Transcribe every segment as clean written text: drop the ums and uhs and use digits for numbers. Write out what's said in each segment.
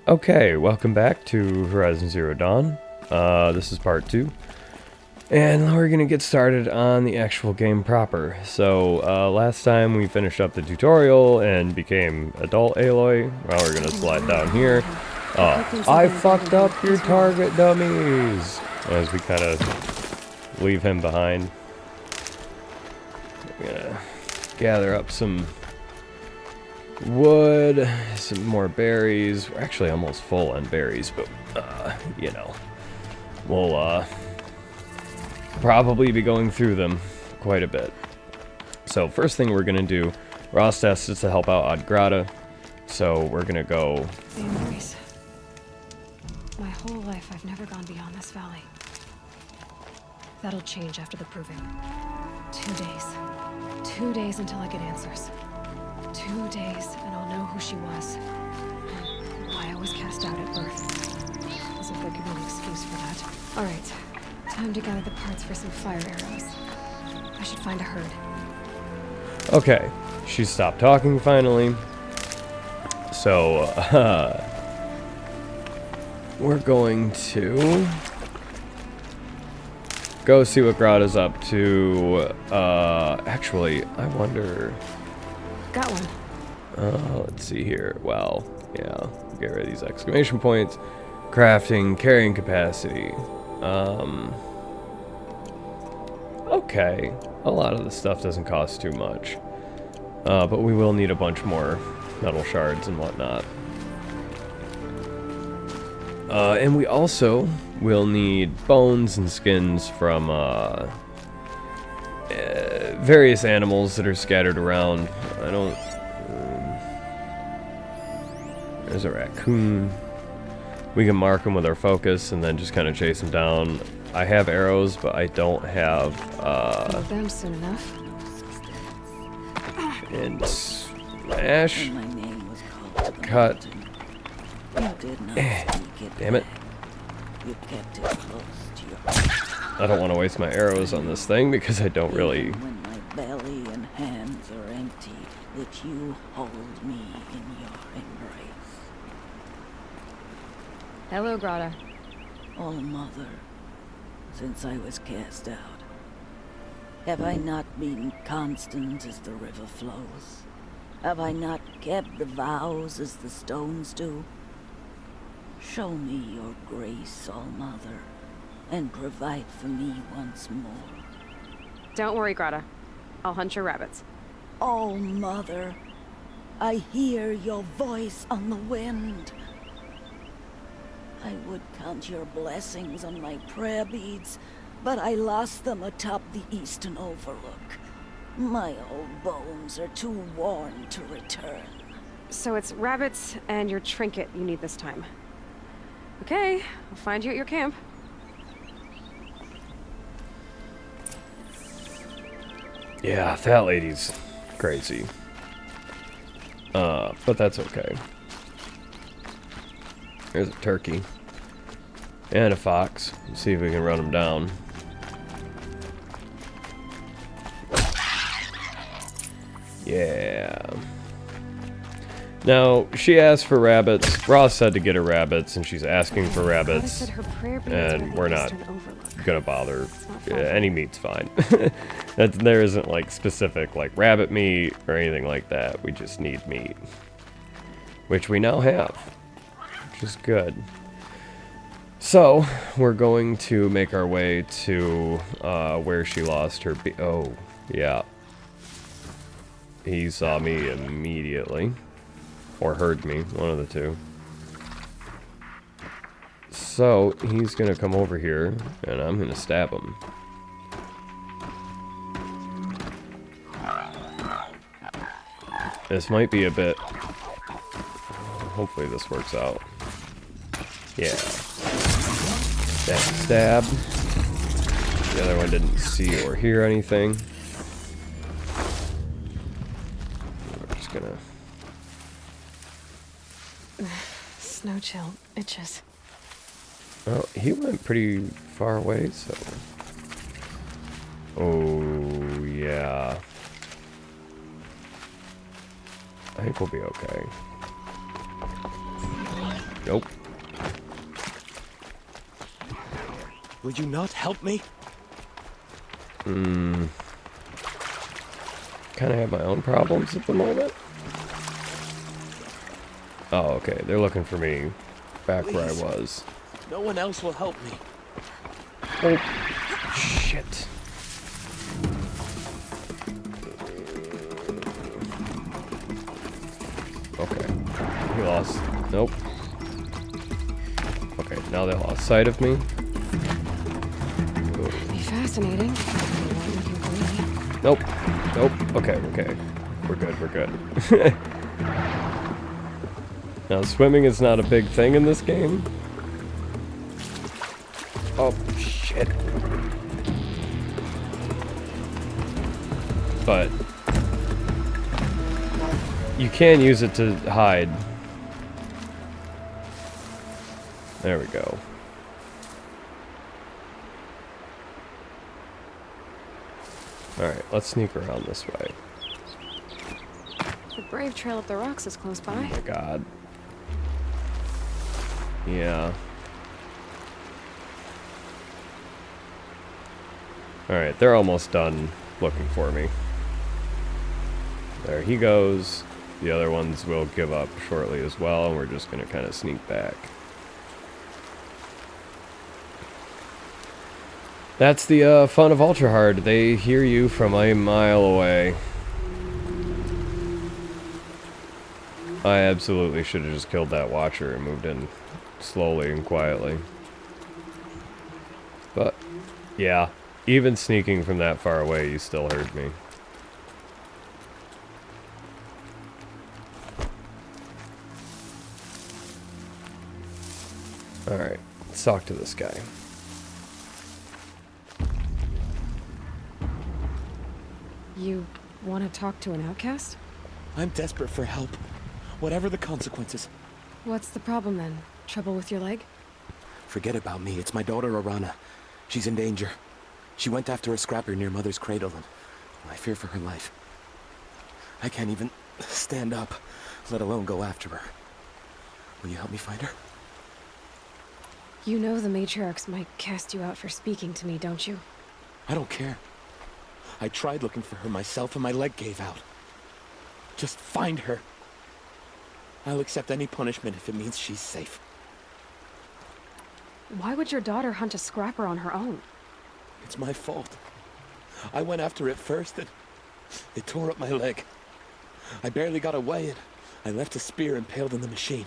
Okay, welcome back to Horizon Zero Dawn. This is part 2. And we're gonna get started on the actual game proper. So, last time we finished up the tutorial and became adult Aloy. Well, we're gonna slide down here. I fucked up your target, dummies! As we kind of leave him behind. We're gonna gather up some wood, some more berries. We're actually almost full on berries, but, you know, we'll, probably be going through them quite a bit. So, first thing we're gonna do, Rost asked us to help out Odd Grata, so we're gonna go... The embrace. My whole life, I've never gone beyond this valley. That'll change after the proving. 2 days. 2 days until I get answers. 2 days, and I'll know who she was. And why I was cast out at birth. As if there could be an excuse for that. Alright, time to gather the parts for some fire arrows. I should find a herd. Okay, she stopped talking finally. So, we're going to go see what Grata's up to. Actually, I wonder... Got one. Let's see here. Well, yeah, get rid of these exclamation points. Crafting, carrying capacity. Okay, a lot of the stuff doesn't cost too much. But we will need a bunch more metal shards and whatnot. And we also will need bones and skins from various animals that are scattered around. I don't... there's a raccoon. We can mark them with our focus and then just kind of chase them down. I have arrows, but I don't have... Not them soon enough. And smash. Cut. Damn it. You kept it close to your I don't want to waste my arrows on this thing because I don't really... when my belly and hands are empty, that you hold me in your embrace. Hello, Grata. Oh, Mother, since I was cast out, have I not been constant as the river flows? Have I not kept the vows as the stones do? Show me your grace, All Mother, and provide for me once more. Don't worry, Grata. I'll hunt your rabbits. All Mother, I hear your voice on the wind. I would count your blessings on my prayer beads, but I lost them atop the eastern overlook. My old bones are too worn to return. So it's rabbits and your trinket you need this time. Okay, I'll find you at your camp. Yeah, that lady's crazy. But that's okay. There's a turkey. And a fox. Let's see if we can run them down. Yeah. Now, she asked for rabbits. Ross said to get her rabbits, and she's asking for rabbits. And we're not gonna bother. Yeah, any meat's fine. There isn't like specific like rabbit meat or anything like that. We just need meat, which we now have, which is good. So we're going to make our way to where she lost her. Oh, yeah. He saw me immediately, or heard me, one of the two. So he's gonna come over here, and I'm gonna stab him. This might be a bit... Hopefully this works out. Yeah. That stab. The other one didn't see or hear anything. We're just gonna... Snow chill itches. Oh, he went pretty far away, so... Oh, yeah. I think we'll be okay. Nope. Will you not help me? Kind of have my own problems at the moment. Oh, okay. They're looking for me back where I Please. was. No one else will help me. Oh, shit. Okay. He lost. Nope. Okay, now they lost sight of me. Be fascinating. Nope. Nope. Okay, okay. We're good, we're good. Now, swimming is not a big thing in this game. Oh, shit. But you can use it to hide. There we go. Alright, let's sneak around this way. The Brave Trail up the rocks is close by. Oh my god. Yeah. Alright, they're almost done looking for me. There he goes. The other ones will give up shortly as well, and we're just going to kind of sneak back. That's the fun of Ultra Hard. They hear you from a mile away. I absolutely should have just killed that Watcher and moved in slowly and quietly. But, yeah. Even sneaking from that far away, you still heard me. Alright, let's talk to this guy. You want to talk to an outcast? I'm desperate for help. Whatever the consequences. What's the problem then? Trouble with your leg? Forget about me. It's my daughter, Arana. She's in danger. She went after a scrapper near Mother's cradle, and I fear for her life. I can't even stand up, let alone go after her. Will you help me find her? You know the matriarchs might cast you out for speaking to me, don't you? I don't care. I tried looking for her myself, and my leg gave out. Just find her. I'll accept any punishment if it means she's safe. Why would your daughter hunt a scrapper on her own? It's my fault. I went after it first, and it tore up my leg. I barely got away, and I left a spear impaled in the machine.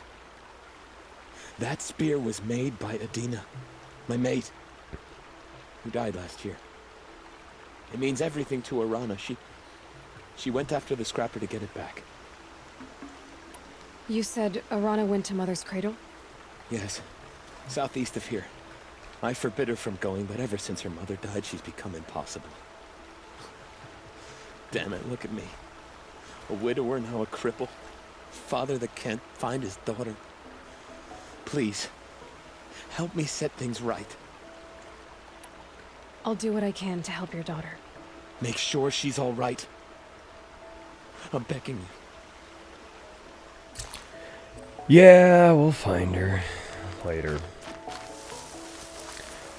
That spear was made by Adina, my mate, who died last year. It means everything to Arana. She went after the scrapper to get it back. You said Arana went to Mother's cradle? Yes, southeast of here. I forbid her from going, but ever since her mother died, she's become impossible. Damn it, look at me. A widower, now a cripple. Father that can't find his daughter. Please, help me set things right. I'll do what I can to help your daughter. Make sure she's all right. I'm begging you. Yeah, we'll find her later.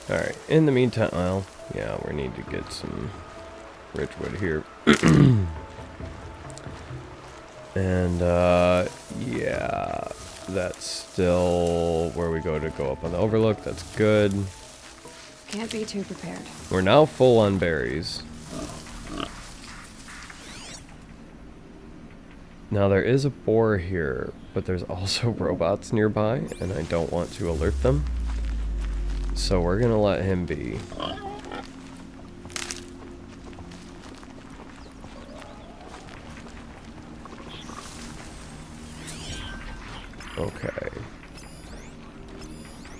Alright, in the meantime, well, yeah, we need to get some Ridgewood here. And, yeah, that's still where we go up on the overlook. That's good. Can't be too prepared. We're now full on berries. Now, there is a boar here, but there's also robots nearby, and I don't want to alert them. So we're gonna let him be. Okay.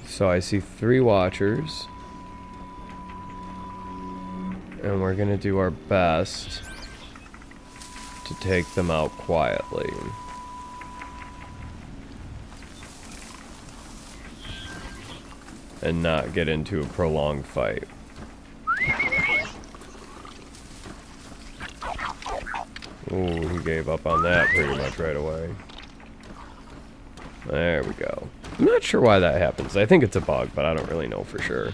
So I see 3 Watchers. And we're gonna do our best to take them out quietly. And not get into a prolonged fight. Ooh, he gave up on that pretty much right away. There we go. I'm not sure why that happens. I think it's a bug, but I don't really know for sure.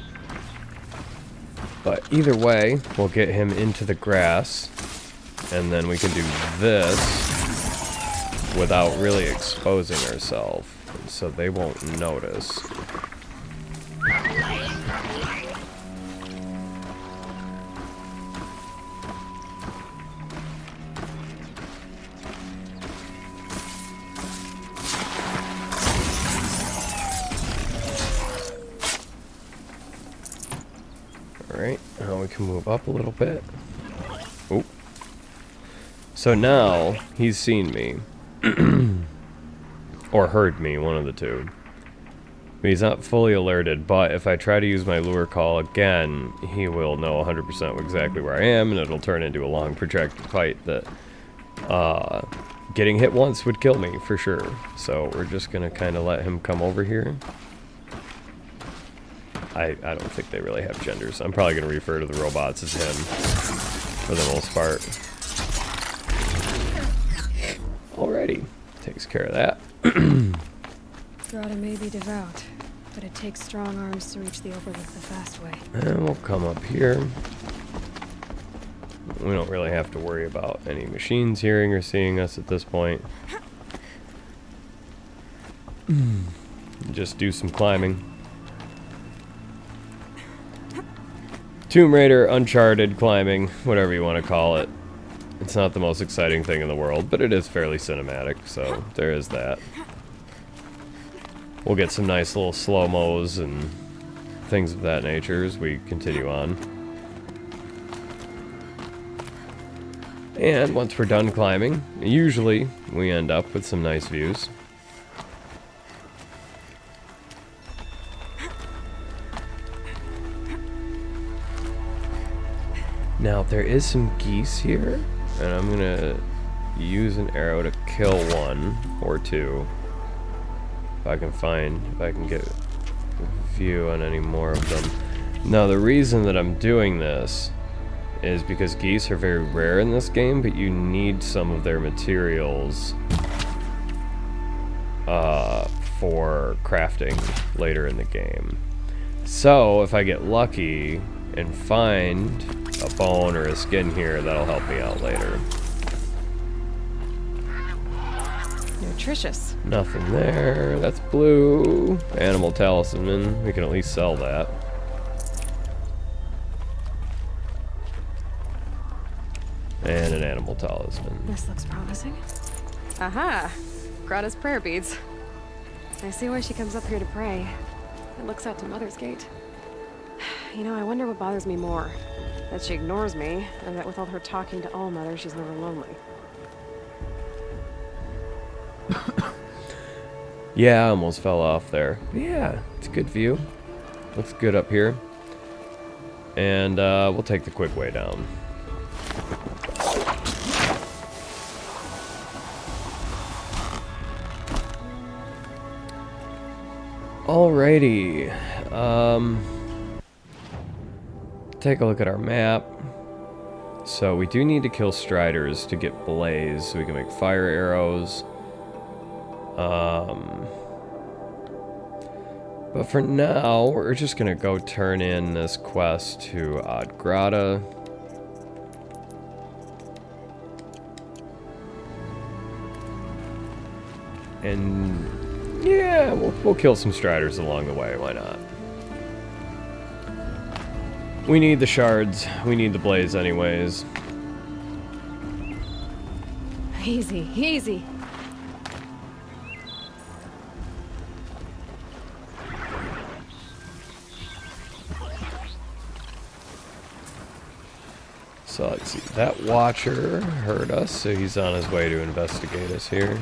But either way, we'll get him into the grass, and then we can do this without really exposing ourselves, so they won't notice. Alright, now we can move up a little bit. Oh. So now, he's seen me. Or heard me, one of the two. He's not fully alerted, but if I try to use my lure call again, he will know 100% exactly where I am, and it'll turn into a long, protracted fight that, getting hit once would kill me, for sure. So we're just gonna kind of let him come over here. I don't think they really have genders. I'm probably going to refer to the robots as him, for the most part. Alrighty. Takes care of that. Grata may be devout, but it takes strong arms to reach the overlook the fast way. And we'll come up here. We don't really have to worry about any machines hearing or seeing us at this point. Just do some climbing. Tomb Raider, Uncharted, climbing, whatever you want to call it. It's not the most exciting thing in the world, but it is fairly cinematic, so there is that. We'll get some nice little slow-mos and things of that nature as we continue on. And once we're done climbing, usually we end up with some nice views. Now, there is some geese here, and I'm gonna use an arrow to kill one or two. If I can get a view on any more of them. Now, the reason that I'm doing this is because geese are very rare in this game, but you need some of their materials for crafting later in the game. So, if I get lucky and find a bone or a skin here, that'll help me out later. Nutritious. Nothing there. That's blue. Animal talisman. We can at least sell that. And an animal talisman. This looks promising. Aha! Grata's prayer beads. I see why she comes up here to pray. It looks out to Mother's Gate. You know, I wonder what bothers me more. That she ignores me, and that with all her talking to All Mother, she's never lonely. Yeah, I almost fell off there. But yeah, it's a good view. Looks good up here. And we'll take the quick way down. Alrighty. Take a look at our map. So we do need to kill striders to get blaze so we can make fire arrows. But for now, we're just gonna go turn in this quest to Odd Grata. And yeah, we'll kill some striders along the way, why not? We need the shards, we need the blaze anyways. Easy, easy. So let's see, that watcher heard us, so he's on his way to investigate us here.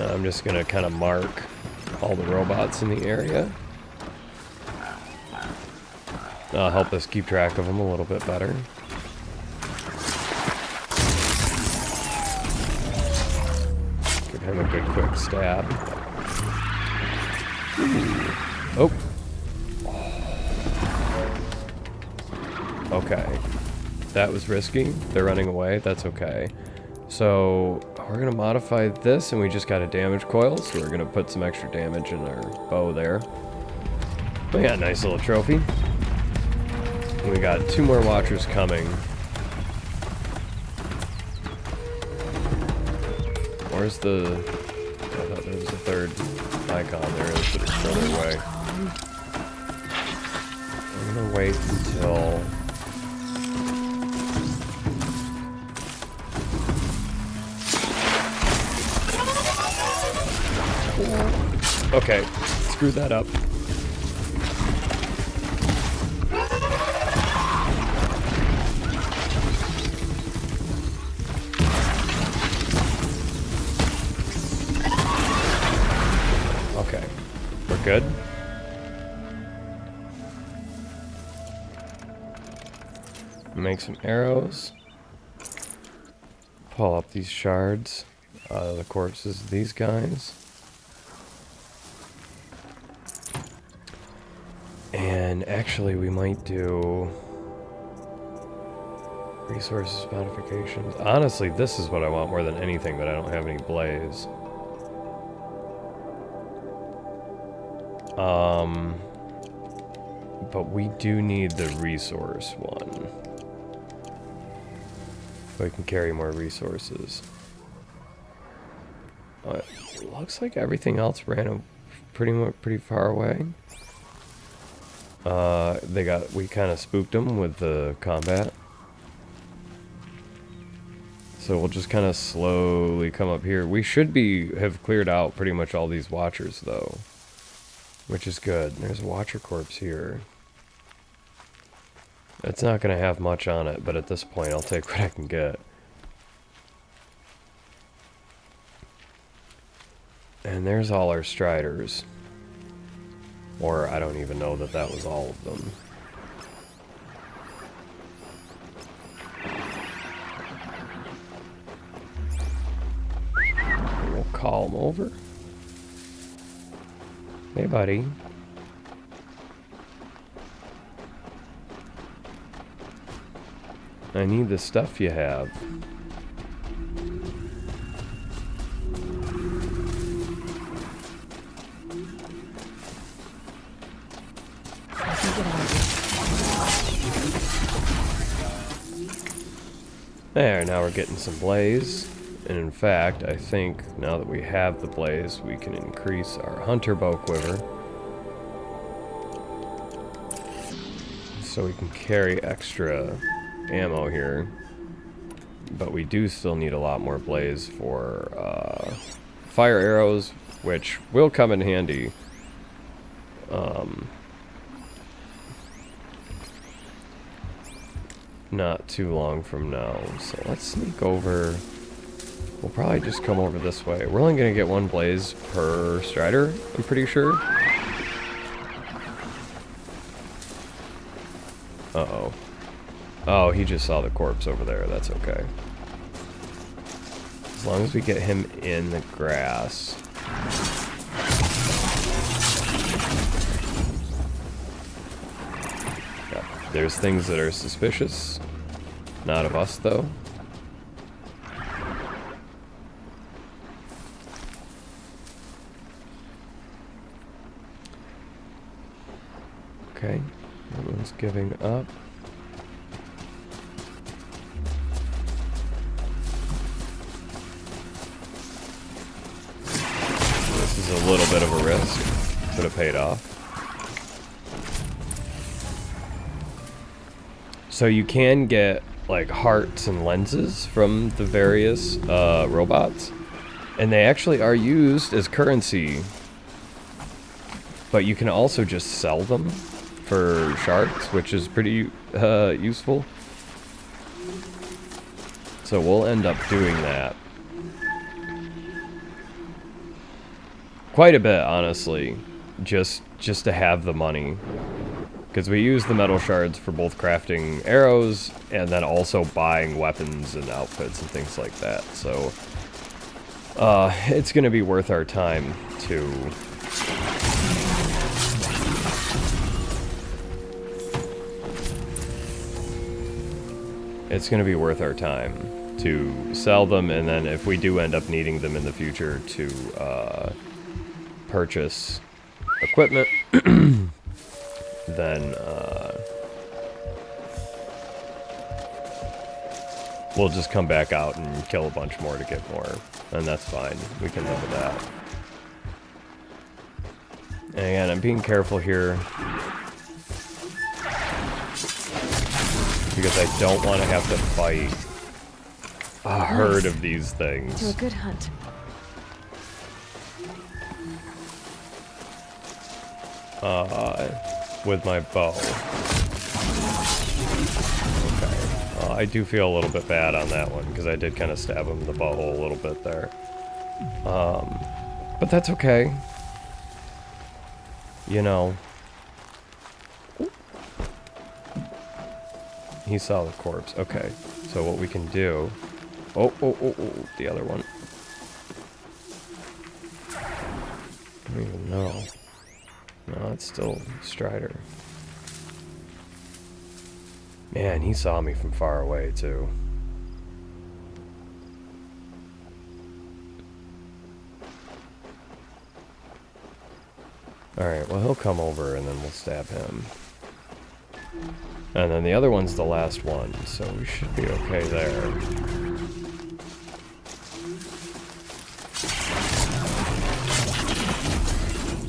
I'm just gonna kind of mark all the robots in the area. Help us keep track of them a little bit better. Give him a good quick stab. Oh. Okay. That was risky. They're running away. That's okay. So, we're gonna modify this, and we just got a damage coil, so we're gonna put some extra damage in our bow there. We got a nice little trophy. And we got 2 more watchers coming. Where's the... I thought there was a 3rd icon there, but it's further away. I'm gonna wait until... Okay, screwed that up. Okay, we're good. Make some arrows. Pull up these shards out of the corpses of these guys. And actually, we might do resources modifications. Honestly, this is what I want more than anything, but I don't have any blaze. But we do need the resource one. So we can carry more resources. It looks like everything else ran pretty far away. We kind of spooked them with the combat. So we'll just kind of slowly come up here. We should have cleared out pretty much all these watchers though, which is good. There's a watcher corpse here. It's not going to have much on it, but at this point I'll take what I can get. And there's all our striders. Or I don't even know that that was all of them. We'll call them over. Hey, buddy. I need the stuff you have. There, now we're getting some blaze. And in fact, I think now that we have the blaze, we can increase our hunter bow quiver. So we can carry extra ammo here. But we do still need a lot more blaze for fire arrows, which will come in handy. Not too long from now. So let's sneak over. We'll probably just come over this way. We're only going to get 1 blaze per strider, I'm pretty sure. Uh-oh. Oh, he just saw the corpse over there. That's okay. As long as we get him in the grass. Yeah, there's things that are suspicious. Not of us, though. Okay, everyone's giving up. This is a little bit of a risk. Could have paid off. So you can get like hearts and lenses from the various robots, and they actually are used as currency, but you can also just sell them for shards, which is pretty useful. So we'll end up doing that quite a bit, honestly, just to have the money. Because we use the metal shards for both crafting arrows and then also buying weapons and outfits and things like that. So it's going to be worth our time to... It's going to be worth our time to sell them, and then if we do end up needing them in the future to purchase equipment, then we'll just come back out and kill a bunch more to get more, and that's fine. We can live with that. And again, I'm being careful here because I don't want to have to fight a herd of these things. To a good hunt. With my bow. Okay. I do feel a little bit bad on that one because I did kind of stab him in the butthole a little bit there. But that's okay. You know. He saw the corpse. Okay. So what we can do... Oh, the other one. I don't even know. No, it's still Strider. Man, he saw me from far away, too. Alright, well, he'll come over and then we'll stab him. And then the other one's the last one, so we should be okay there.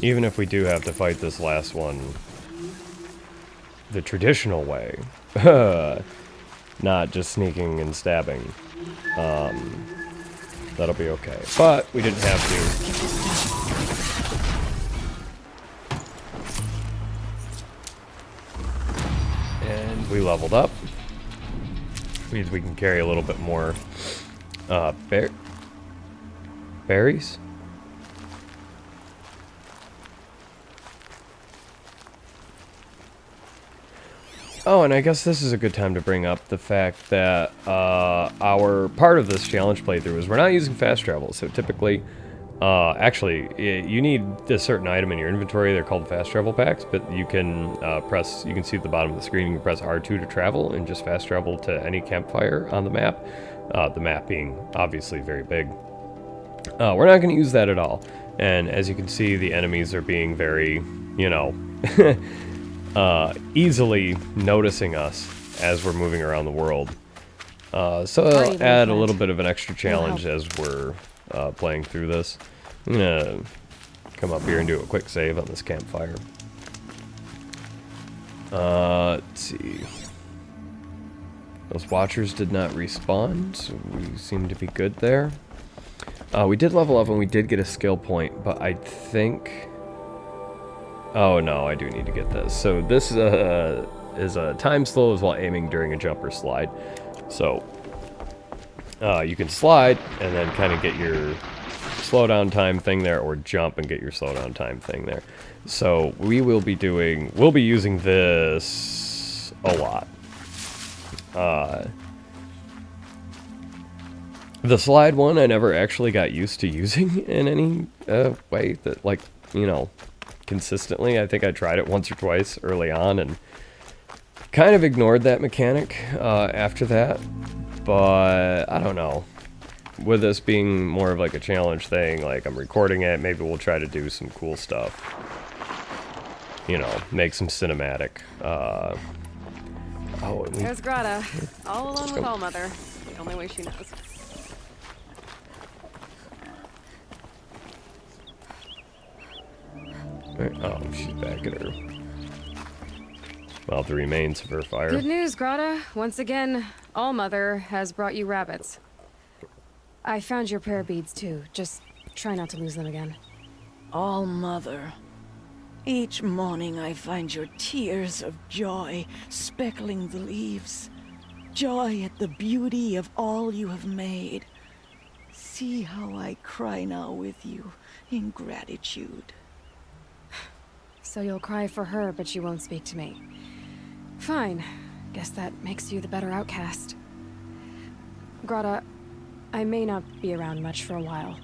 Even if we do have to fight this last one the traditional way, not just sneaking and stabbing, that'll be okay. But we didn't have to. And we leveled up. Means we can carry a little bit more berries. Oh, and I guess this is a good time to bring up the fact that our part of this challenge playthrough is we're not using fast travel. So typically, actually, you need a certain item in your inventory. They're called fast travel packs, but you can you can see at the bottom of the screen, you can press R2 to travel and just fast travel to any campfire on the map. The map being obviously very big. We're not going to use that at all. And as you can see, the enemies are being very, you know... easily noticing us as we're moving around the world. So it'll add a little bit of an extra challenge as we're playing through this. I'm gonna come up here and do a quick save on this campfire. Let's see. Those watchers did not respawn, so we seem to be good there. We did level up and we did get a skill point, but I think... Oh no, I do need to get this. So this is a time slows while aiming during a jump or slide. So you can slide and then kind of get your slowdown time thing there, or jump and get your slowdown time thing there. So we'll be using this a lot. The slide one I never actually got used to using in any way that, like, you know, consistently. I think I tried it once or twice early on and kind of ignored that mechanic after that, but I don't know. With this being more of like a challenge thing, like I'm recording it, maybe we'll try to do some cool stuff. You know, make some cinematic. There's Grata, all alone with All Mother, the only way she knows. Oh, she's back at her. Well, the remains of her fire. Good news, Grata. Once again, All Mother has brought you rabbits. I found your prayer beads too. Just try not to lose them again. All Mother. Each morning I find your tears of joy speckling the leaves. Joy at the beauty of all you have made. See how I cry now with you in gratitude. So you'll cry for her, but you won't speak to me. Fine. Guess that makes you the better outcast. Grata, I may not be around much for a while.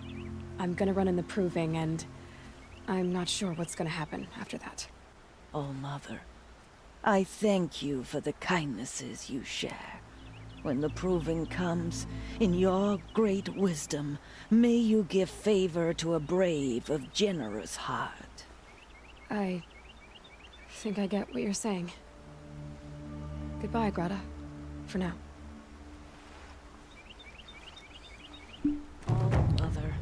I'm gonna run in the proving, and I'm not sure what's gonna happen after that. Oh, Mother, I thank you for the kindnesses you share. When the proving comes, in your great wisdom, may you give favor to a brave of generous heart. I think I get what you're saying. Goodbye, Grata. For now. Oh, Mother,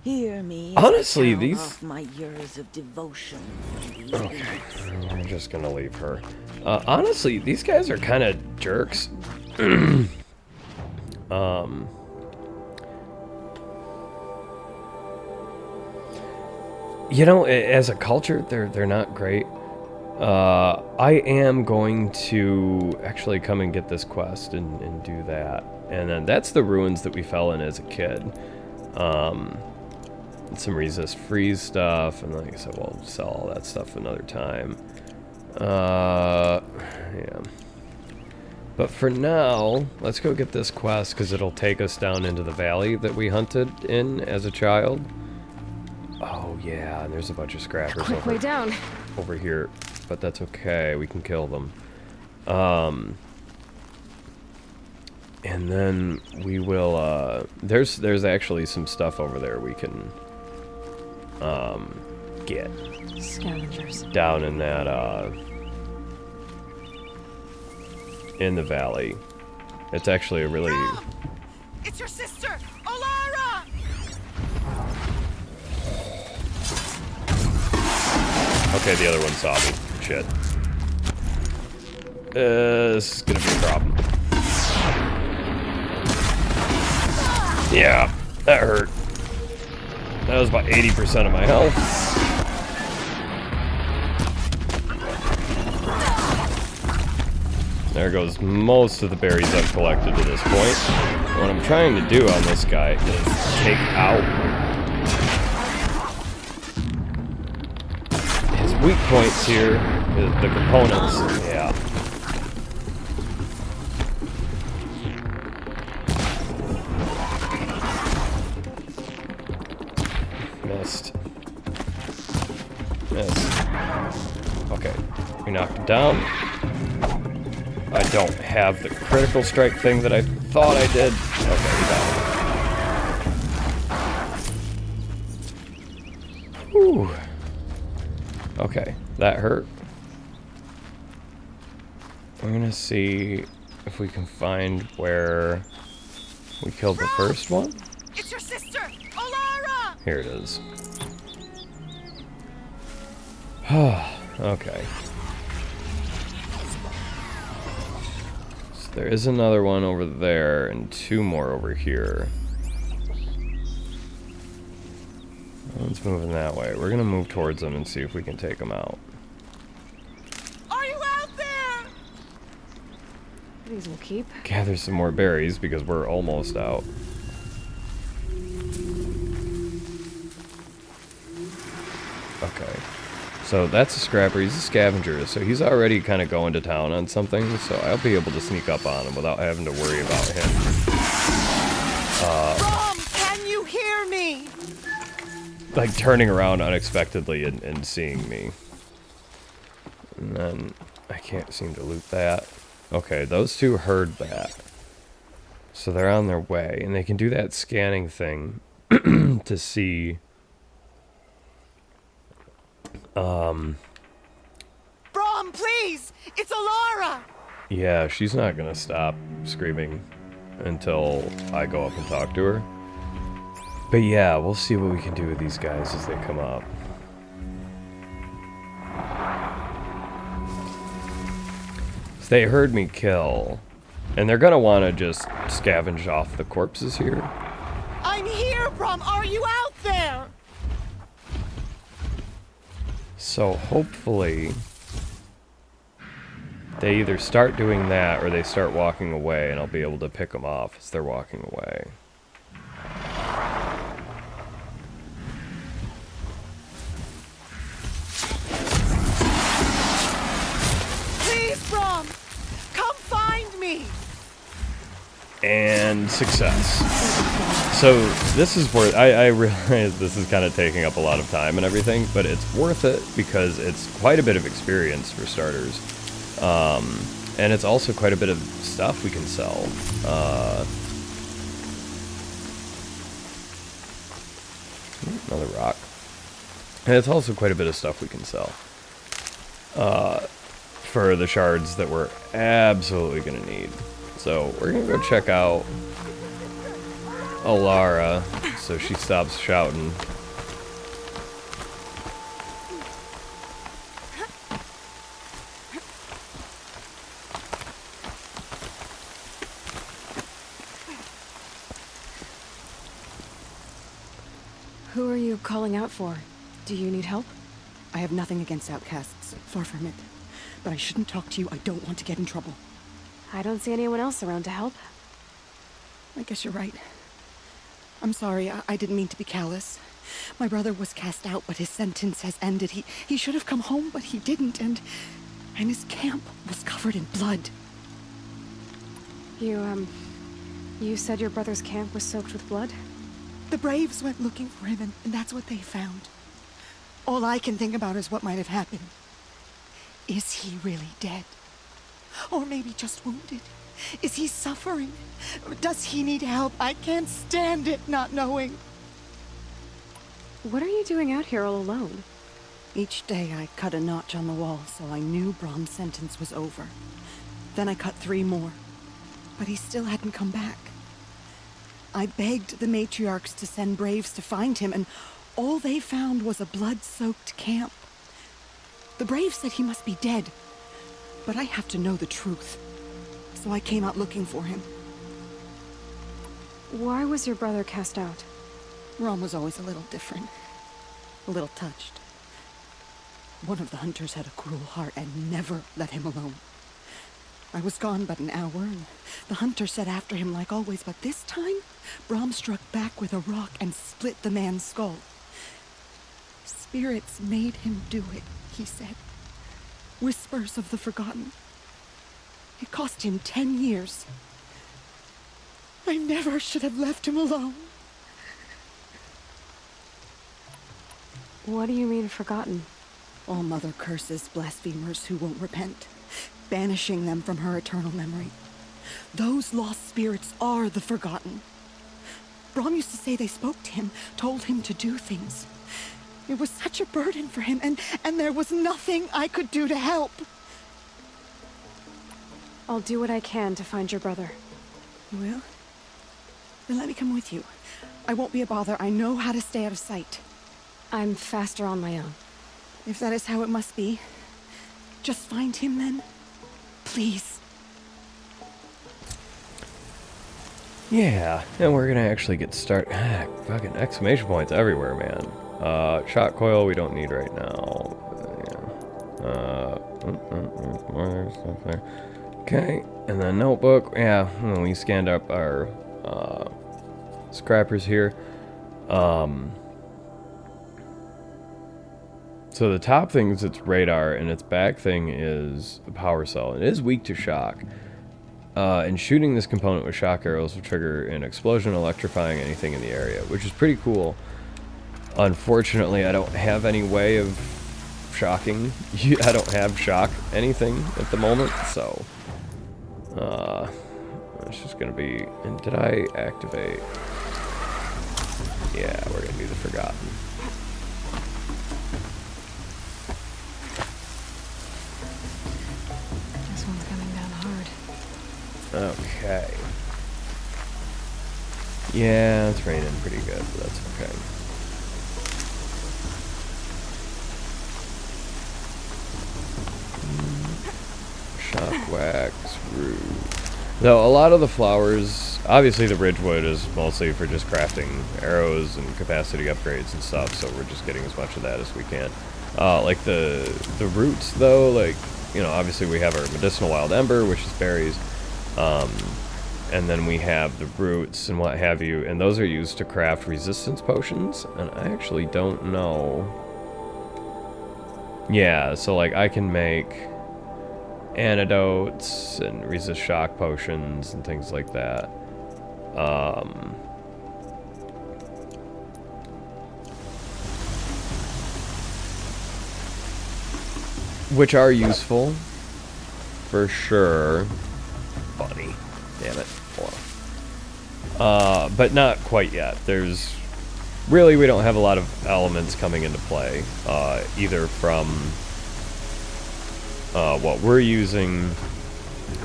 hear me. as Honestly, I count these- off my years of devotion. These Okay, deeds. we're just gonna leave her. Honestly, these guys are kind of jerks. You know, as a culture, they're not great. I am going to actually come and get this quest and do that. And then that's the ruins that we fell in as a kid. Some resist freeze stuff, and like I said, we'll sell all that stuff another time. Yeah. But for now, let's go get this quest, because it'll take us down into the valley that we hunted in as a child. Oh yeah, and there's a bunch of scrappers Quick way down. over here, but that's okay, we can kill them. And then we will, there's actually some stuff over there we can, get Scavengers. down in that, in the valley. It's actually a really... It's your sister, Alara! Okay, the other one saw me. Shit. This is gonna be a problem. Yeah, that hurt. That was about 80% of my health. There goes most of the berries I've collected to this point. What I'm trying to do on this guy is take out his weak points here, the components. Yeah. Missed. Missed. Okay, we knocked him down. I don't have the critical strike thing that I thought I did. Okay, we got it. Whew. Okay, that hurt. We're gonna see if we can find where we killed the first one. It's your sister, Alara! Here it is. Okay. So there is another one over there and two more over here. One's moving that way. We're gonna move towards them and see if we can take them out. Are you out there? These will keep. Gather some more berries because we're almost out. Okay. So that's a scrapper. He's a scavenger, so he's already kind of going to town on something, so I'll be able to sneak up on him without having to worry about him. Mom, can you hear me? Like turning around unexpectedly and seeing me. And then I can't seem to loot that. Okay, those two heard that. So they're on their way, and they can do that scanning thing to see... Brom, please! It's Alara! Yeah, she's not gonna stop screaming until I go up and talk to her. But yeah, we'll see what we can do with these guys as they come up. So they heard me kill, and they're gonna want to just scavenge off the corpses here. I'm here, Brom! Are you out there? So hopefully they either start doing that or they start walking away, and I'll be able to pick them off as they're walking away. Please, Brom! Come find me! And success. So this is worth, I realize this is kind of taking up a lot of time and everything, but it's worth it because it's quite a bit of experience for starters. And it's also quite a bit of stuff we can sell. Another rock. And it's also quite a bit of stuff we can sell. For the shards that we're absolutely going to need. So we're going to go check out Alara so she stops shouting. Who are you calling out for? Do you need help? I have nothing against outcasts. Far from it. But I shouldn't talk to you. I don't want to get in trouble. I don't see anyone else around to help. I guess you're right. I'm sorry. I didn't mean to be callous. My brother was cast out, but his sentence has ended. He should have come home, but he didn't, and his camp was covered in blood. You said your brother's camp was soaked with blood? The Braves went looking for him, and that's what they found. All I can think about is what might have happened. Is he really dead? Or maybe just wounded? Is he suffering? Does he need help? I can't stand it not knowing. What are you doing out here all alone? Each day I cut a notch on the wall so I knew Brom's sentence was over. Then I cut 3 more. But he still hadn't come back. I begged the matriarchs to send Braves to find him, and all they found was a blood-soaked camp. The Braves said he must be dead, but I have to know the truth. So I came out looking for him. Why was your brother cast out? Rom was always a little different. A little touched. One of the hunters had a cruel heart and never let him alone. I was gone but an hour, and the hunter set after him like always, but this time, Brom struck back with a rock and split the man's skull. Spirits made him do it, he said. Whispers of the forgotten. It cost him 10 years. I never should have left him alone. What do you mean, forgotten? All Mother curses blasphemers who won't repent, banishing them from her eternal memory. Those lost spirits are the forgotten. Brom used to say they spoke to him, told him to do things. It was such a burden for him, and there was nothing I could do to help. I'll do what I can to find your brother. You will? Then let me come with you. I won't be a bother. I know how to stay out of sight. I'm faster on my own. If that is how it must be, just find him then. Please. Yeah, and we're gonna actually get started. Fucking exclamation points everywhere, man. Shot coil we don't need right now. More stuff there. Okay, and then notebook. Yeah, we scanned up our scrappers here. So the top thing is its radar, and its back thing is a power cell. It is weak to shock. And shooting this component with shock arrows will trigger an explosion, electrifying anything in the area, which is pretty cool. Unfortunately, I don't have any way of shocking. I don't have shock anything at the moment, so it's just gonna be. And did I activate? Yeah, we're gonna do the forgotten. This one's coming down hard. Okay. Yeah, it's raining pretty good, but that's okay. Shock wax, root. So a lot of the flowers, obviously the Ridgewood is mostly for just crafting arrows and capacity upgrades and stuff, so we're just getting as much of that as we can. Like the roots though, like, you know, obviously we have our medicinal wild ember, which is berries, and then we have the roots and what have you, and those are used to craft resistance potions, and I actually don't know. Yeah, so like I can make antidotes and resist shock potions and things like that. Which are useful. for sure. Bunny. Damn it. Hold on. But not quite yet. There's... Really, we don't have a lot of elements coming into play. Either from what we're using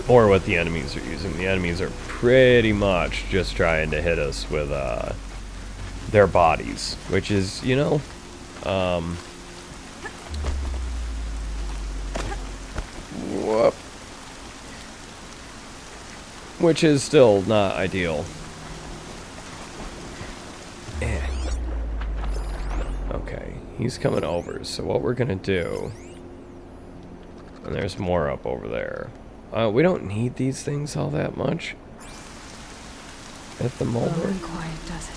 or what the enemies are using. The enemies are pretty much just trying to hit us with their bodies, which is, you know, whoop, which is still not ideal. Okay, he's coming over, so what we're gonna do, and there's more up over there. We don't need these things all that much at the moment. Low and quiet does it.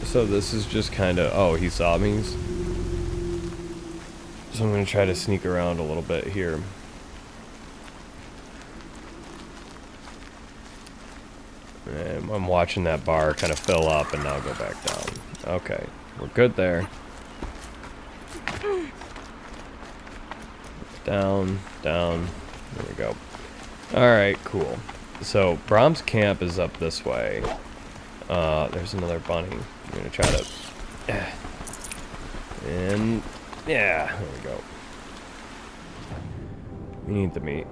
So this is just kind of... Oh, he saw me. So I'm going to try to sneak around a little bit here. And I'm watching that bar kind of fill up and now go back down. Okay, we're good there. Down, down. There we go. Alright, cool. So, Brahm's camp is up this way. There's another bunny. I'm gonna try to... And... Yeah, there we go. We need the meat.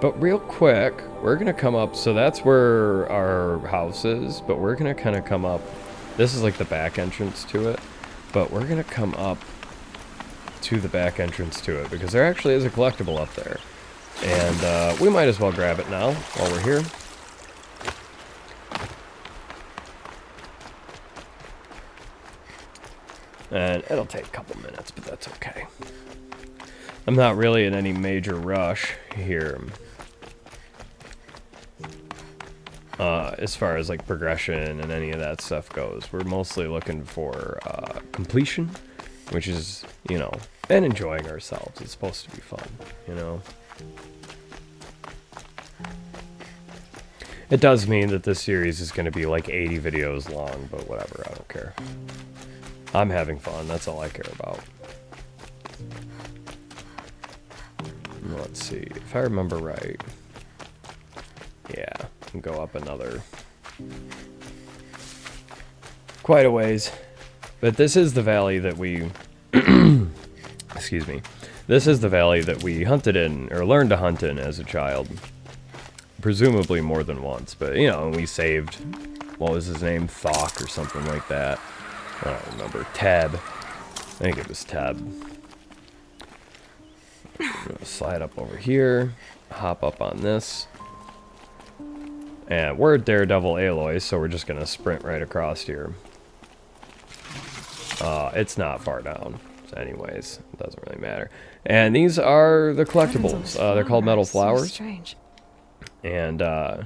But real quick, we're gonna come up... So that's where our house is, but we're gonna kind of come up... This is like the back entrance to it. But we're gonna come up to the back entrance to it, because there actually is a collectible up there. And we might as well grab it now, while we're here. And it'll take a couple minutes, but that's okay. I'm not really in any major rush here. As far as like progression and any of that stuff goes. We're mostly looking for completion, which is, you know, and enjoying ourselves. It's supposed to be fun, you know. It does mean that this series is going to be like 80 videos long, but whatever, I don't care. I'm having fun, that's all I care about. Let's see, if I remember right. Yeah, and go up another quite a ways. But this is the valley that we excuse me. This is the valley that we hunted in, or learned to hunt in as a child. Presumably more than once, but you know, we saved, what was his name? Thok or something like that. I don't remember. Tab. I think it was Tab. I'm gonna slide up over here, hop up on this. And we're Daredevil Aloy, so we're just gonna sprint right across here. It's not far down, so anyways, it doesn't really matter. And these are the collectibles. They're called metal flowers. So strange. And I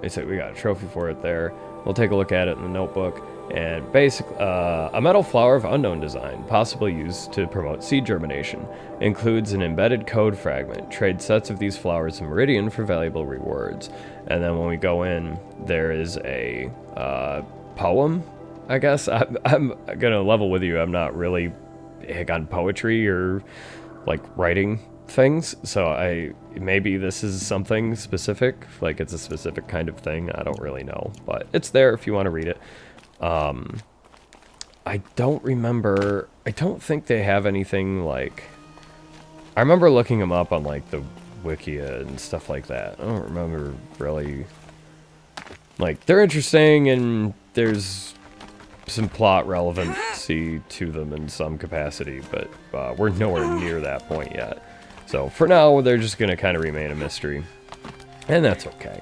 said we got a trophy for it there. We'll take a look at it in the notebook. And basically, a metal flower of unknown design, possibly used to promote seed germination, includes an embedded code fragment. Trade sets of these flowers in Meridian for valuable rewards. And then when we go in, there is a poem, I guess. I'm gonna level with you. I'm not really big on poetry or like writing things, so maybe this is something specific, like it's a specific kind of thing. I don't really know, but it's there if you want to read it. I don't remember. I don't think they have anything like... I remember looking them up on like the Wikia and stuff like that. I don't remember really... Like, they're interesting and there's some plot relevancy to them in some capacity, but we're nowhere near that point yet. So for now, they're just going to kind of remain a mystery. And that's okay.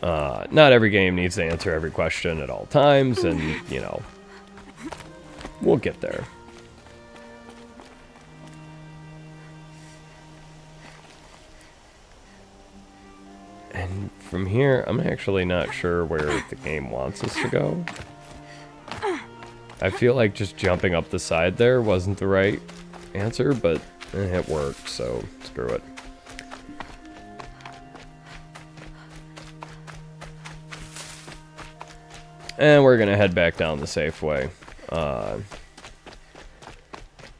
Not every game needs to answer every question at all times, and, you know, we'll get there. And from here, I'm actually not sure where the game wants us to go. I feel like just jumping up the side there wasn't the right answer, but it worked, so screw it. And we're gonna head back down the safe way.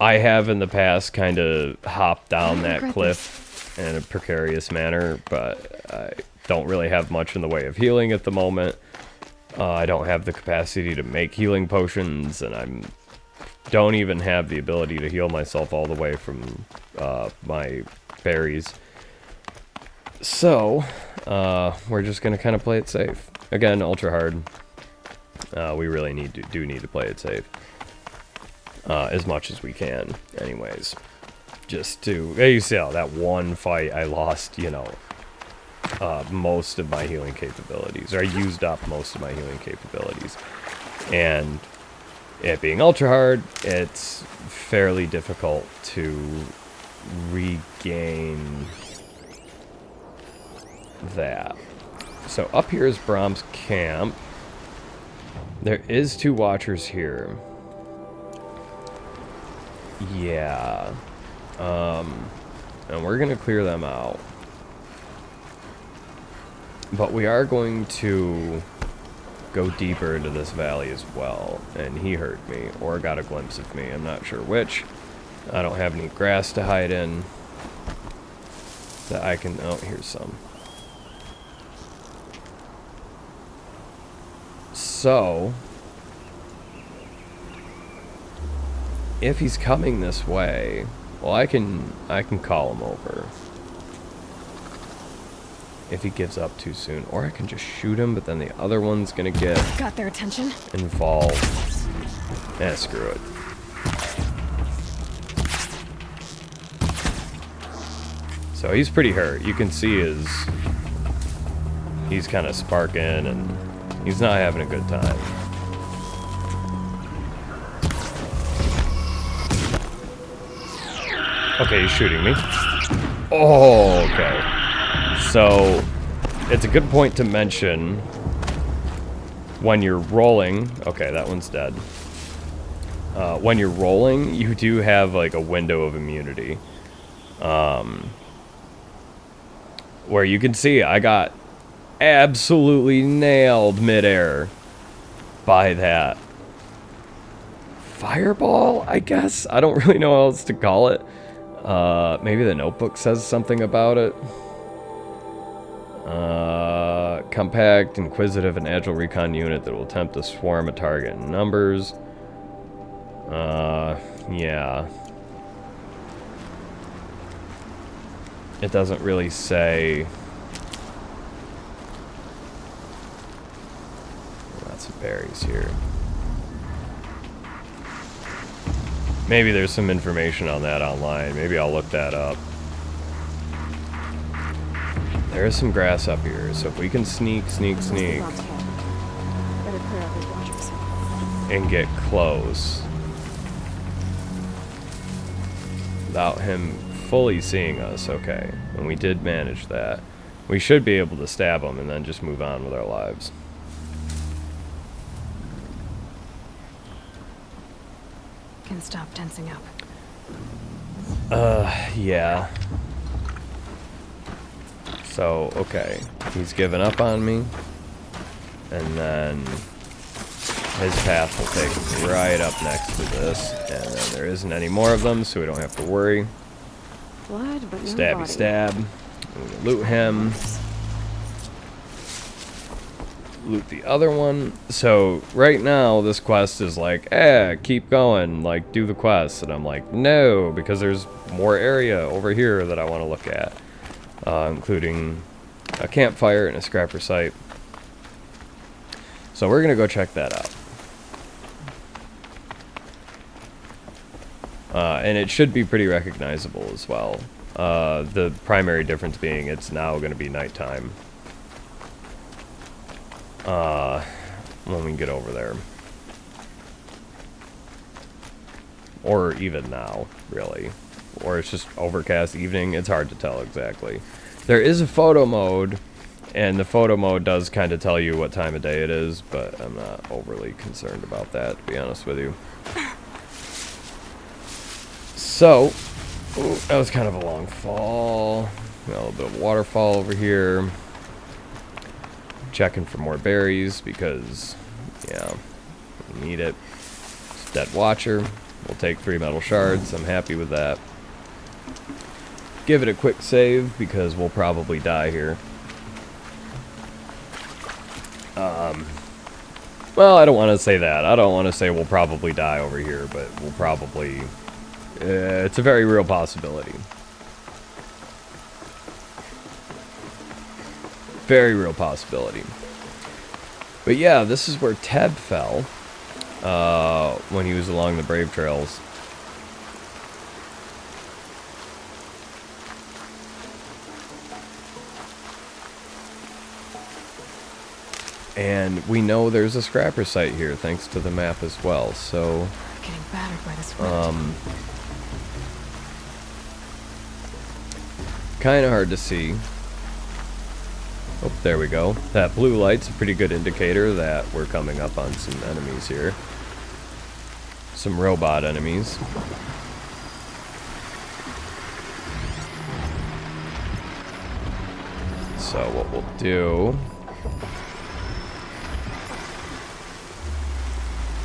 I have in the past kind of hopped down that cliff in a precarious manner, but I don't really have much in the way of healing at the moment. I don't have the capacity to make healing potions, and don't even have the ability to heal myself all the way from my berries. So, we're just gonna kind of play it safe. Again, ultra hard. We really do need to play it safe. As much as we can, anyways. Just to, you see how that one fight I lost, you know, most of my healing capabilities, or I used up most of my healing capabilities. And it being ultra hard, it's fairly difficult to regain that. So up here is Brahm's camp. There is 2 watchers here. Yeah. And we're gonna clear them out. But we are going to go deeper into this valley as well. And he heard me, or got a glimpse of me. I'm not sure which. I don't have any grass to hide in that I can... Oh, here's some. So, if he's coming this way, well, I can call him over. If he gives up too soon, or I can just shoot him, but then the other one's gonna get Got their attention. involved. Screw it. So he's pretty hurt. You can see he's kind of sparking, and he's not having a good time. Okay, he's shooting me. Oh, okay. So, it's a good point to mention when you're rolling. Okay, that one's dead. When you're rolling, you do have like a window of immunity. Where you can see I got absolutely nailed midair by that fireball, I guess? I don't really know how else to call it. Maybe the notebook says something about it. Compact, inquisitive, and agile recon unit that will attempt to swarm a target in numbers. Yeah. It doesn't really say. Got some berries here. Maybe there's some information on that online. Maybe I'll look that up. There is some grass up here, so if we can sneak, Better clear out these watchers. and get close without him fully seeing us, okay, and we did manage that, we should be able to stab him and then just move on with our lives. Can stop tensing up. Yeah. So, okay, he's given up on me, and then his path will take us right up next to this, and then there isn't any more of them, so we don't have to worry. Blood, but no Stabby body. stab. We loot him. Loot the other one. So right now this quest is like, keep going, like do the quest, and I'm like, no, because there's more area over here that I want to look at, including a campfire and a scrapper site. So we're gonna go check that out. And it should be pretty recognizable as well. The primary difference being it's now going to be nighttime. When we get over there. Or even now, really. Or it's just overcast evening. It's hard to tell exactly. There is a photo mode, and the photo mode does kind of tell you what time of day it is, but I'm not overly concerned about that, to be honest with you. So, ooh, that was kind of a long fall. Got a little bit of waterfall over here. Checking for more berries because, yeah, we need it. It's dead watcher. We'll take 3 metal shards. I'm happy with that. Give it a quick save because we'll probably die here. Well, I don't want to say that. I don't want to say we'll probably die over here, but we'll probably... it's a very real possibility. Very real possibility. But yeah, this is where Teb fell when he was along the Brave Trails. And we know there's a scrapper site here, thanks to the map as well, so... Getting battered by this wind. Kind of hard to see. Oh, there we go. That blue light's a pretty good indicator that we're coming up on some enemies here. Some robot enemies. So what we'll do...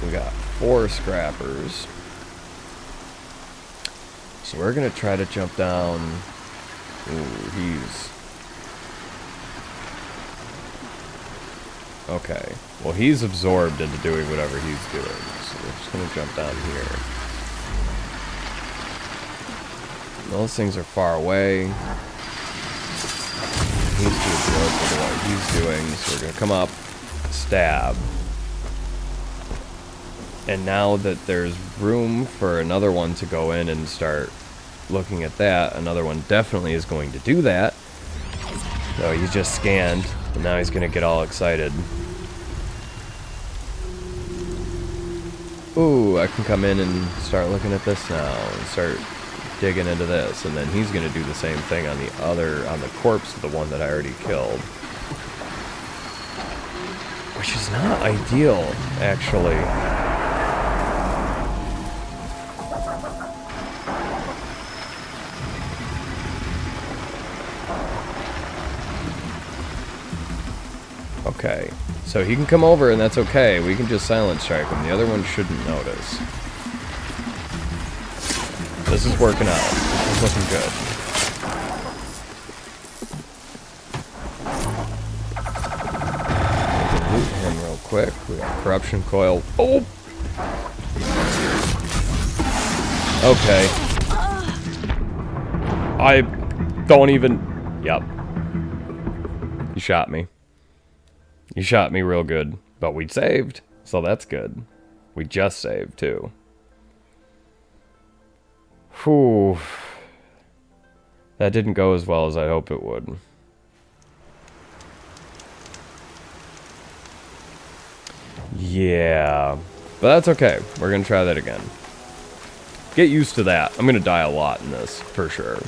We got 4 scrappers. So we're gonna try to jump down. Ooh, he's... Okay. Well, he's absorbed into doing whatever he's doing. So we're just gonna jump down here. Those things are far away. He's too absorbed into what he's doing. So we're gonna come up, stab. And now that there's room for another one to go in and start looking at that, another one definitely is going to do that. So he's just scanned, and now he's going to get all excited. Ooh, I can come in and start looking at this now, and start digging into this. And then he's going to do the same thing on the corpse of the one that I already killed. Which is not ideal, actually. Okay, so he can come over and that's okay. We can just silence strike him. The other one shouldn't notice. This is working out. This is looking good. We can loot him real quick. We got corruption coil. Oh! Okay. I don't even... Yep. You shot me. You shot me real good, but we saved, so that's good. We just saved, too. Whew. That didn't go as well as I hoped it would. Yeah, but that's okay. We're gonna try that again. Get used to that. I'm gonna die a lot in this, for sure.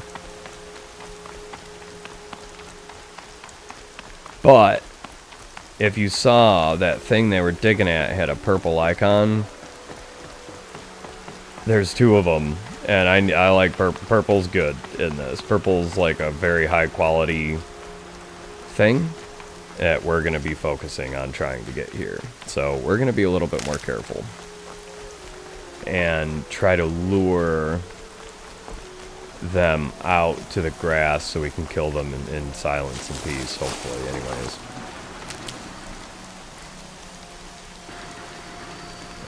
But... if you saw that thing they were digging at had a purple icon, there's 2 of them, and I like purple's good in this. Purple's like a very high quality thing that we're going to be focusing on trying to get here. So we're going to be a little bit more careful and try to lure them out to the grass so we can kill them in silence and peace, hopefully, anyways.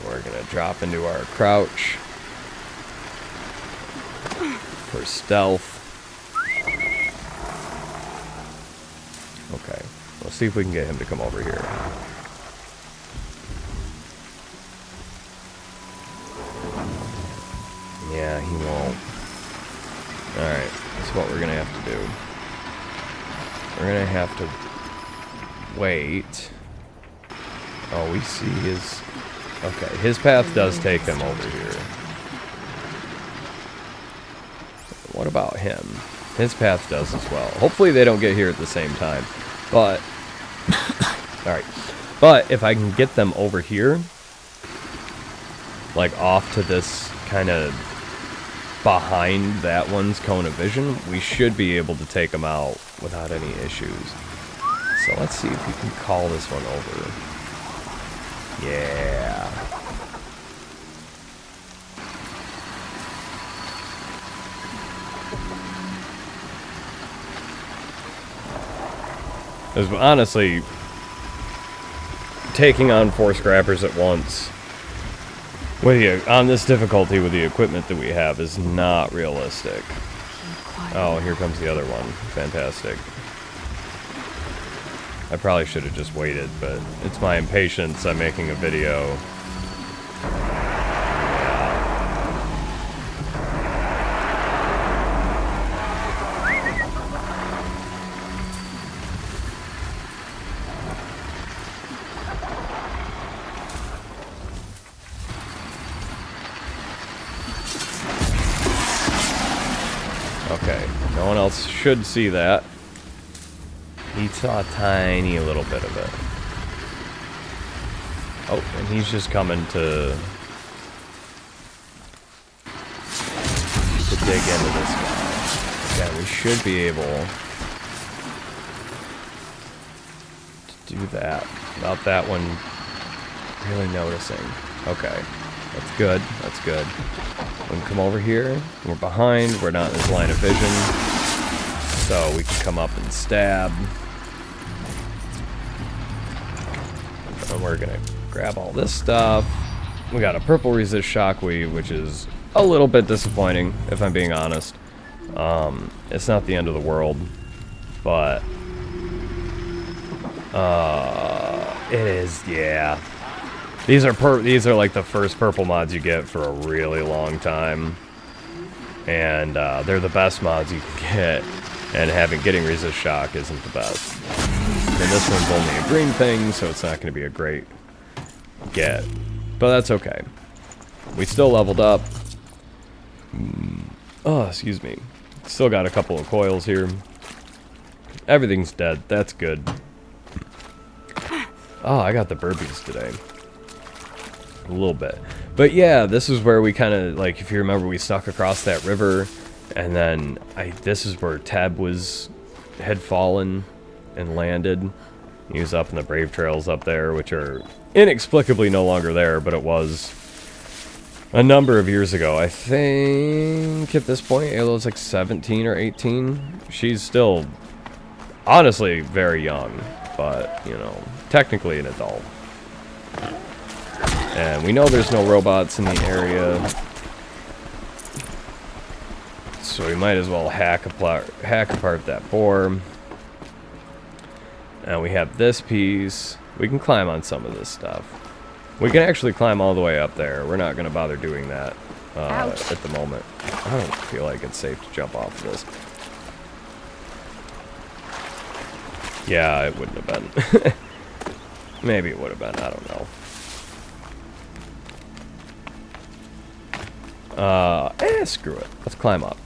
We're gonna drop into our crouch for stealth. Okay, let's see if we can get him to come over here. Yeah, he won't. Alright, that's what we're gonna have to do. We're gonna have to wait. Oh, we see his... Okay, his path does take him over here. What about him? His path does as well. Hopefully they don't get here at the same time. But... Alright. But if I can get them over here, like off to this kind of behind that one's cone of vision, we should be able to take them out without any issues. So let's see if we can call this one over. Yeah. Because honestly, taking on 4 scrappers at once with on this difficulty with the equipment that we have is not realistic. Oh, here comes the other one. Fantastic. I probably should have just waited, but it's my impatience. I'm making a video. Okay, no one else should see that. He saw a tiny little bit of it. Oh, and he's just coming to dig into this guy. Yeah, we should be able to do that without that one really noticing. Okay, that's good. That's good. We can come over here. We're behind. We're not in his line of vision. So we can come up and stab. And we're going to grab all this stuff. We got a purple resist shockwave, which is a little bit disappointing, if I'm being honest. It's not the end of the world, but it is, yeah. These are like the first purple mods you get for a really long time, and they're the best mods you can get. And getting resist shock isn't the best. And this one's only a green thing, so it's not going to be a great get, but that's okay. We still leveled up. Oh, excuse me. Still got a couple of coils here. Everything's dead. That's good. Oh, I got the burpees today. A little bit. But yeah, this is where we kind of, like, if you remember, we stuck across that river, and then this is where Teb had fallen and landed. He was up in the Brave Trails up there, which are inexplicably no longer there, but it was a number of years ago. I think at this point, Ayla's like 17 or 18. She's still, honestly, very young, but, you know, technically an adult. And we know there's no robots in the area, so we might as well hack apart that boar. And we have this piece. We can climb on some of this stuff. We can actually climb all the way up there. We're not going to bother doing that at the moment. I don't feel like it's safe to jump off of this. Yeah, it wouldn't have been. Maybe it would have been. I don't know. Screw it. Let's climb up.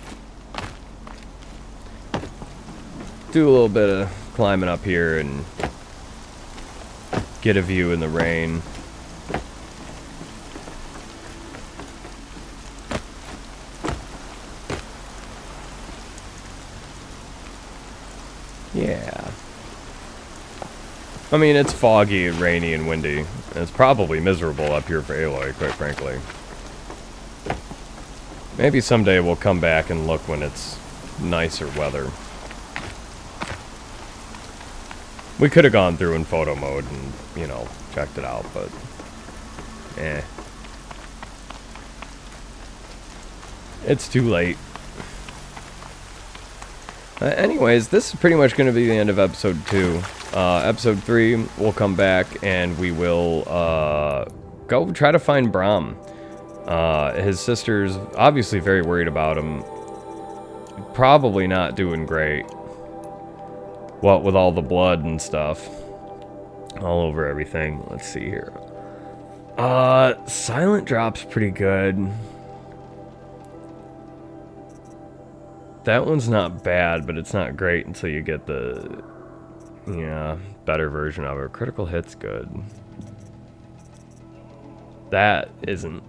Do a little bit of climbing up here and get a view in the rain. Yeah. I mean, it's foggy and rainy and windy. And it's probably miserable up here for Aloy, quite frankly. Maybe someday we'll come back and look when it's nicer weather. We could have gone through in photo mode and, you know, checked it out, but it's too late. Anyways, this is pretty much going to be the end of episode 2. Episode 3, we'll come back and we will go try to find Brahm. His sister's obviously very worried about him. Probably not doing great. What with all the blood and stuff all over everything. Let's see here. Silent Drop's pretty good. That one's not bad, but it's not great until you get the, yeah, better version of it. Critical Hit's good. That isn't.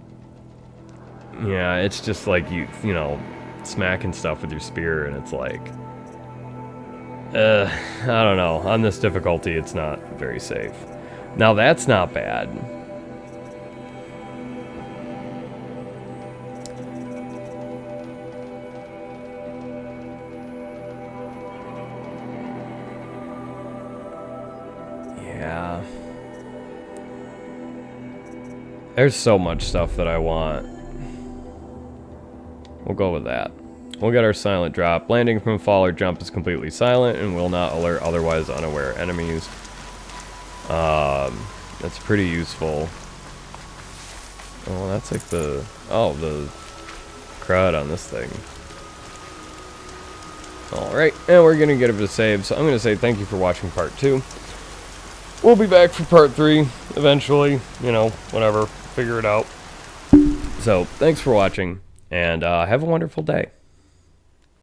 Yeah, it's just like you know, smacking stuff with your spear, and it's like, I don't know. On this difficulty, it's not very safe. Now that's not bad. There's so much stuff that I want. We'll go with that. We'll get our silent drop. Landing from fall or jump is completely silent and will not alert otherwise unaware enemies. That's pretty useful. Oh, that's like the crud on this thing. Alright, and we're gonna get it to save, so I'm gonna say thank you for watching part 2. We'll be back for part 3 eventually, you know, whatever, figure it out. So, thanks for watching, and have a wonderful day.